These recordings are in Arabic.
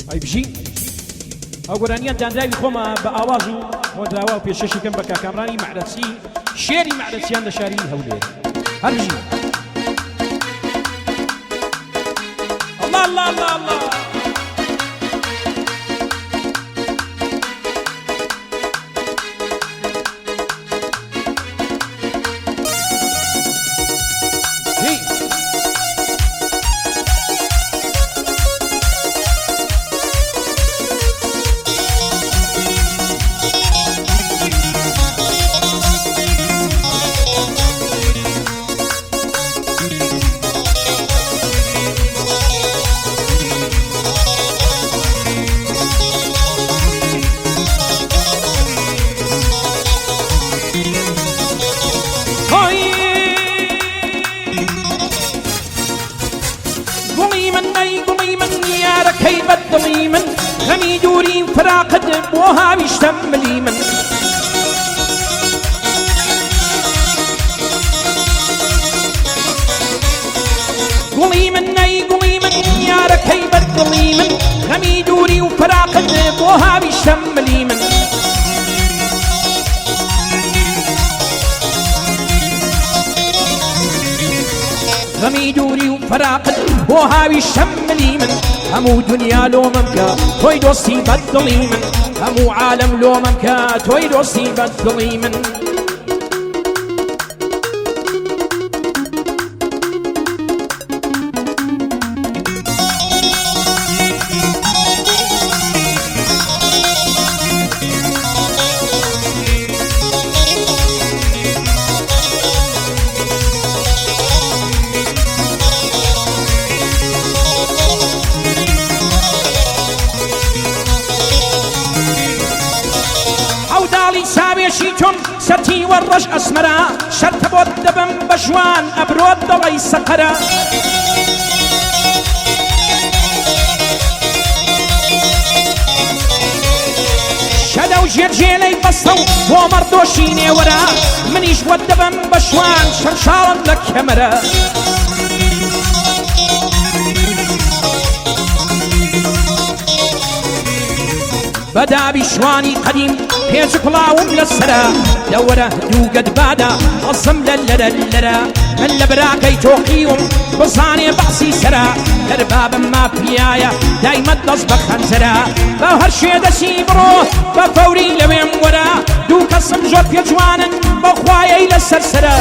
ئەی بژی ئەو گۆرانیان دانراوی خۆمە بە ئاواز و مۆدراوە و پێشەشەکەم بە کاکامرانی مەعرەچی شێری مەعرەچیان لە شاری هەولێر هەر بژی الله الله الله الله دڵی من غەمی دووری فراقت بۆ هاویشتم ملی من گوڵی من نەی گوڵی من یارەکەی بەدڵی من غەمی دووری و فراقت بۆ هاویشتم ملی من غەمی دووری و فراقت بۆ هاویشتم ملی من همو دنیا لۆمەم کە تۆی دۆستی بەدڵی من همو عالم لۆمەم کە تۆی دۆستی بەدڵی من سەتی وەڕەش ئەسمەرە شەرتە بۆت دەبم بە ژوان ئەبرۆت دەڵی سەقەرە شەدە و ژێرژێلەی بەستە و بۆ مەڕدۆشی نێوەرە منیش بۆت دەبم بە شوان شەرشاڵت لە کەمەرە بەدابی شوانی قەدیم پێچ پڵاوم لەسرە لەوەرە دووگەت بادا ئەسم لە لەرە لەرە من لە براکەی تۆقیوم بزانێ بەعسی سەرە هەربابم مافیایە دایمەت دەست بە خەنجەرە بە هەر شوێ دەچی بڕۆ بە فەوری لەوێم وەرە دوو کەسم زۆر پێجوانن بە خوایەی لەسەر سەرە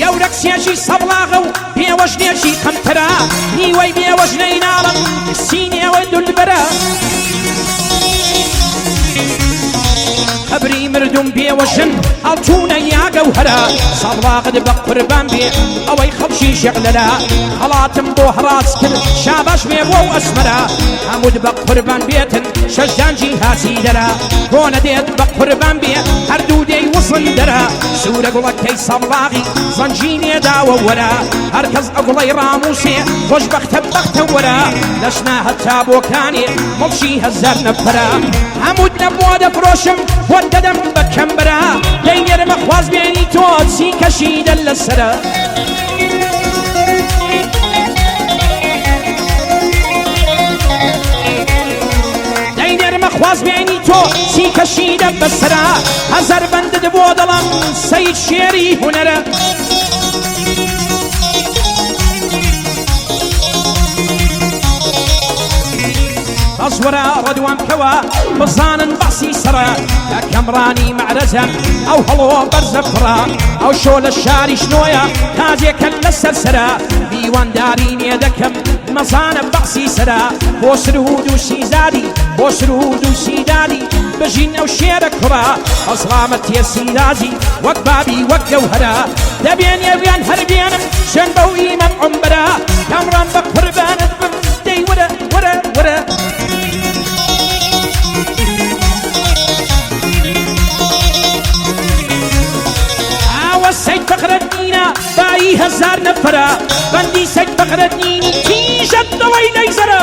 گەورەکسێکی سەبڵاغە و بێوەژنێکی قەمتەرە نیوەی بێوەژنەی ناڵم سینێوەی دولبەرە قبری مردم بێوەژن ئەڵتوونە یا گەوهەرە سەبڵاغت بە قوربان بێ ئەوەی خەڵکی شێغلەرە خەڵاتم بۆ هەڕاس کرد شابەش بێ بۆ ئەسمەرە هەمووت بە قوربان بێتن شەشدانجی هاسی دەرە بۆ نەدێت بە قوربان بێ هەردوو دەی وسن دەرە سوورە گوڵەکەی سەبڵاغی زەنجینێ داوە وەرە هەرکەس ئەگوڵەی ڕاموسێ خۆشبەختە بەختە وەرە لەشنا هەتا بۆکانێ مڵشی هەزار نەفەرە هەمووت لە بۆ دەفرۆشم بۆ دەدەم بە کەمبەرە دەینێرمە خواز بێنی تۆ چی کەشیدە لەسەرە دەینێرمە خواز بێنی تۆ چی کەشیدە بەسەرە هەزار بەندت بۆ دەڵم سەید شێری هونەرە بەزوەرە ڕەدوان کەوە بزانن بەسی سەرە کە کەمڕانی مەعرەجەن ئەو هەڵۆ بەرزە فڕە ئەو شۆ لە شاری شنۆیە تاجێکە لەسەر سەرە دیوانداری نێ دەکەم مەزانە بەسی سەرە بۆ سرود و شیزادی بۆ سرود و شیدادی بژین ئەو شێرە کوڕە ئەسڵامە تێسیرازی وەک بابی وەک گەوهەرە دەبێنێ بیان هەربێنم شوێن بەو ئیمەم عومبەرە کامڕان بە قوربانت بم دەی وەرە وەرە وەرە سەید فەخرەدینە بایی هەزار نەفەرە بەندی سەید فەخرەدینی تیژەت دڵی نەیزەرە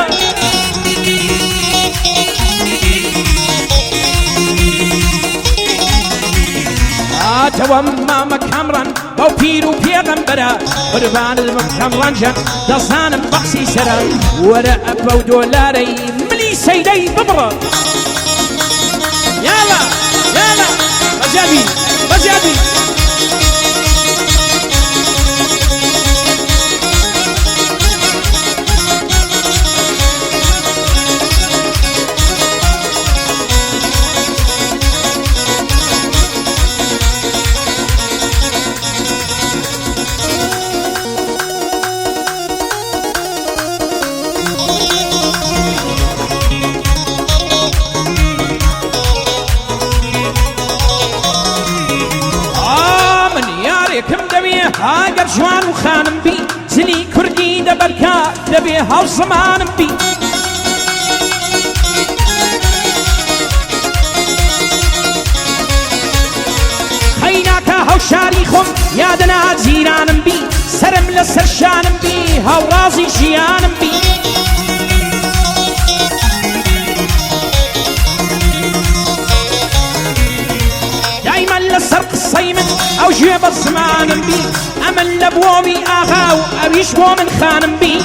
هاتوا ماما كامران بو بيرو بيغمبرا قربان المكامران جان دزانم بقسي سرا ورا أبو دولاري ملي سيدي ببرا يلا يلا بجابي بجابي هاجر جوان وخانم بي زني كردي دبركا دبي هاو زمانم بي خيناكا هاو شاريخم يادنا زيرانم بي سرم لسر شانم بي هاو رازي جيانم بي دايما لسر قصي من او جيب الزمان بي امل لبومي اغاو او يشبو من خانم بي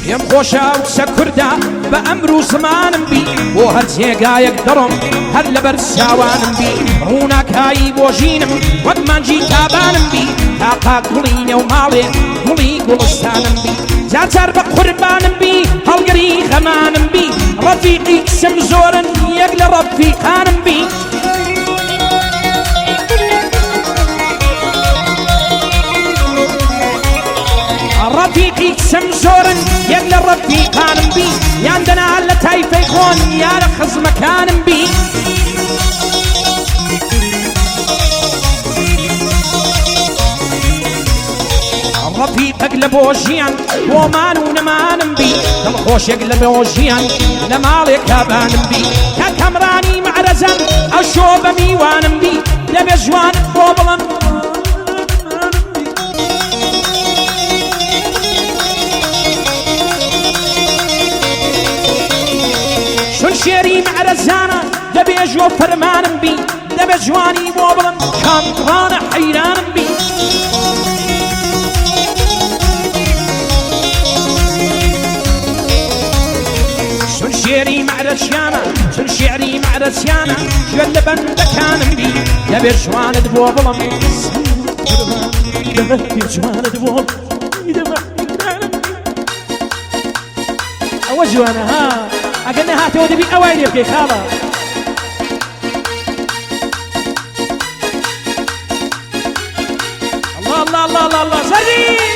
يم خوشا وسكردا بامرو زمانم بي وهر زيقايق درم هر لبر ساوانم بي هوناك هاي بوجينم وقمانجي تابانم بي تاقا قليني ومالي قلي قلستانم بي زار بقربانم بي هالقري غمانم بي رفيقي كسم زورن يقل رفيقانم بي رفيقي كسم زورن يقل رفيقانم بي ياندنا على تايفي خون يا رخص مكانم بي رفيق اقلب وجيان ومان ونمانم بي الخوش يقلب وجيان لمالك هبانم بي كامراني مع رزم او شوبه ميوانم بي لبي جوان بوبلم شن شيري مع رزانا لبي جو فرمانم بي لبي جواني بوبلم كامران حيرانم بي شعري مع رسيانا شن شعري مع رسيانا جل بندكانم بي لبي جوان دبوبلم لبي جوان دبوبلم أو جوانا ها أقلنا هاتي ودبي أوائل يبكي خالا الله الله الله الله الله زري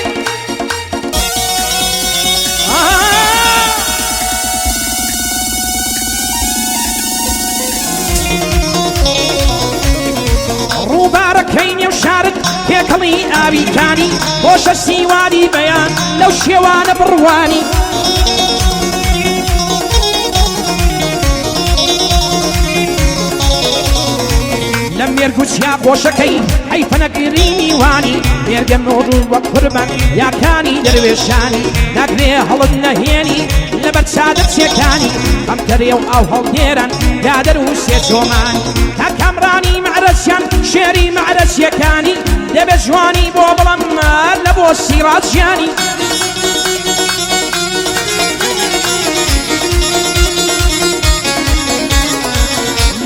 روباركين وشارد كيكلي أبي كاني بوش السيواني بيان لو شيوان برواني لم يرقص يا بوشكي حيث نقريني واني يرقم نور وقربان يا كاني درويشاني نقري هلد نهيني لبت سادت سيكاني خمتريو او هل نيران قادر وسيتوماني كامراني مع رسيان شيري مع رسيكاني دبي جواني بوبلم لبو السيرات جاني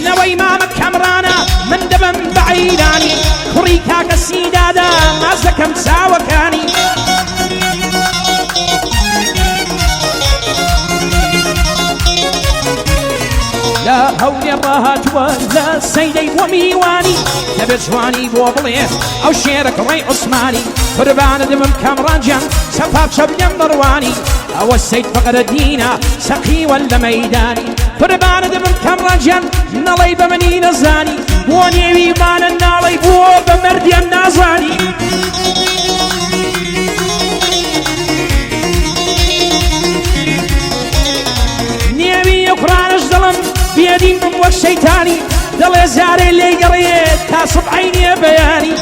نوي مامك كامرانا من دبم بعيداني خريكاك السيدادا مازكم ساوكاني لا هول الراهات ولا سيدي وميواني لبي جواني بوبليه او شيرك ري عثماني قربان دمم كامران جان سفاب شبلم ضرواني او السيد فقر الدينا سقي ولا ميداني قربان دمم كامران جان نالي بمني نزاني ونيوي مان النالي بو بمردي النازاني نيوي يقرانش ظلم بيدي من والشيطاني دل زاري اللي قريت تاصب عيني بياني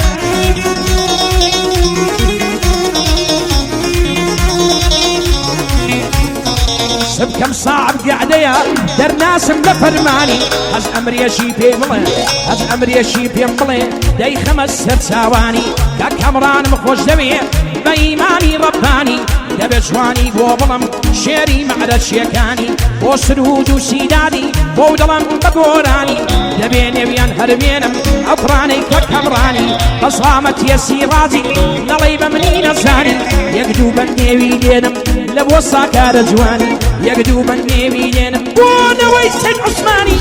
سبك كم صعب قعديا در ناسم لفرماني هز أمري شي في ملين هز أمري شي في ملين داي 5 ساواني كامران مخوش دبي بإيماني رباني دبي جواني بو بلم شيري معرض شيكاني بو سروج وسيدادي بو دلم بقوراني دبي نبيان هربينم أفراني كامراني بصامت يسي رازي نليب منين الزاني يقدوب النيوي دينم لبوصا كار جواني يقدوب النيوي دينم وانا ويسن عثماني